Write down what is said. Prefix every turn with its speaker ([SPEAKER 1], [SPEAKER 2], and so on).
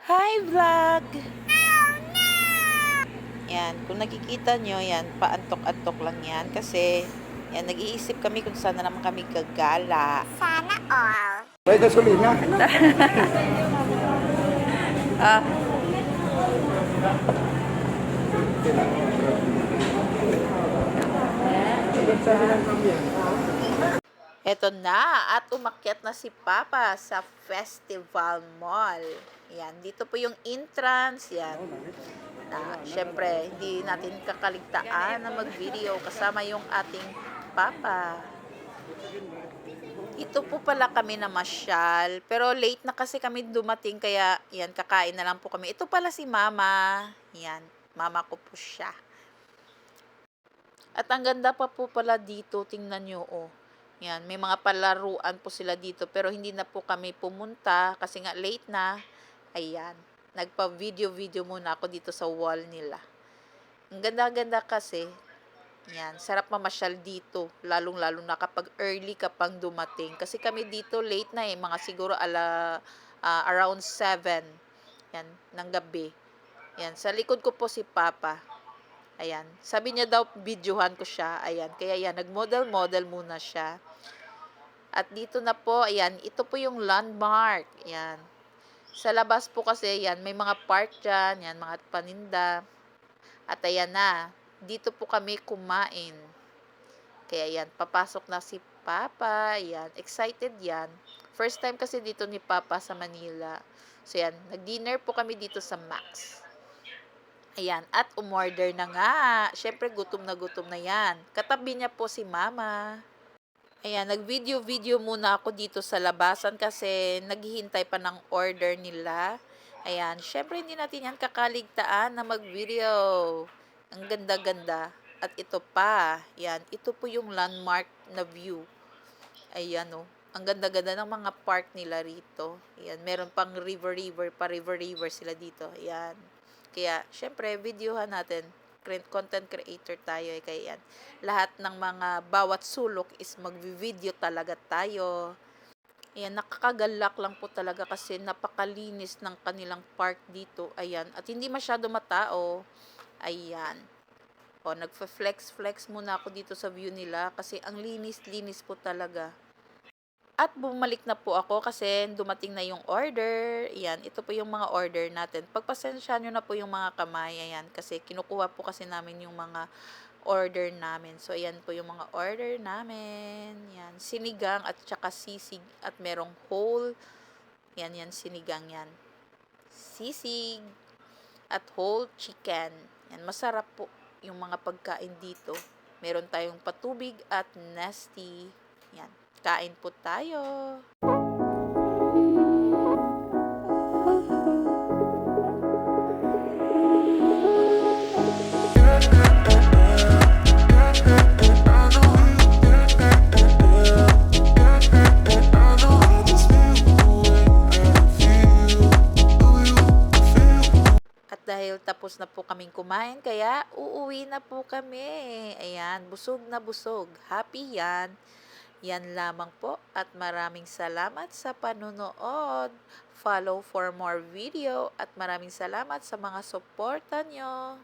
[SPEAKER 1] Hi vlog! Yan, kung nakikita nyo, yan, paantok-antok lang yan kasi yan, nag-iisip kami kung saan na naman kami gagala.
[SPEAKER 2] Sana all.
[SPEAKER 3] May gasolina.
[SPEAKER 1] Ah, eto na, at umakyat na si Papa sa Festival Mall. Yan, dito po yung entrance, yan. Syempre, hindi natin kakaligtaan na mag-video kasama yung ating Papa. Ito po pala kami na masyal, pero late na kasi kami dumating, kaya yan, kakain na lang po kami. Ito pala si Mama, yan, Mama ko po siya. At ang ganda pa po pala dito, tingnan nyo, oh. Yan, may mga palaruan po sila dito, pero hindi na po kami pumunta kasi nga late na. Ayan, nagpa-video-video muna ako dito sa wall nila. Ang ganda-ganda kasi. Yan, sarap mamasyal dito, lalong-lalo na kapag early ka pang dumating. Kasi kami dito late na mga siguro around 7. Yan, ng gabi. Yan, sa likod ko po si Papa. Ayan, sabi niya daw videohan ko siya. Ayan, kaya yan, nag-model-model muna siya. At dito na po, ayan, ito po yung landmark. Ayan. Sa labas po kasi, yan, may mga park dyan, yan, mga paninda. At ayan na, dito po kami kumain. Kaya yan, papasok na si Papa. Yan, excited yan. First time kasi dito ni Papa sa Manila. So yan, nag-dinner po kami dito sa Max. Ayan, at umorder na nga. Siyempre, gutom na yan. Katabi niya po si Mama. Ayan, nag-video-video muna ako dito sa labasan kasi naghihintay pa ng order nila. Ayan, syempre hindi natin yan kakaligtaan na mag-video. Ang ganda-ganda. At ito pa, yan, ito po yung landmark na view. Ayan oh, ang ganda-ganda ng mga park nila rito. Ayan, meron pang river sila dito. Ayan. Kaya, syempre, videohan natin, content creator tayo kaya yan. Lahat ng mga bawat sulok is magvi-video talaga tayo. Ayan, nakakagalak lang po talaga kasi napakalinis ng kanilang park dito. Ayan, at hindi masyado matao. Ayan. O, nagfa-flex muna ako dito sa view nila kasi ang linis-linis po talaga. At bumalik na po ako kasi dumating na yung order. Ayan, ito po yung mga order natin. Pagpasensya nyo na po yung mga kamay. Ayan, kasi kinukuha po kasi namin yung mga order namin. So, ayan po yung mga order namin. Ayan, sinigang at saka sisig at merong whole. Ayan, sinigang yan. Sisig at whole chicken. Ayan, masarap po yung mga pagkain dito. Meron tayong patubig at nasty. Ayan. Kain po tayo. At dahil tapos na po kaming kumain, kaya uuwi na po kami. Ayan, busog na busog. Happy yan. Yan lamang po at maraming salamat sa panonood. Follow for more video at maraming salamat sa mga suporta nyo.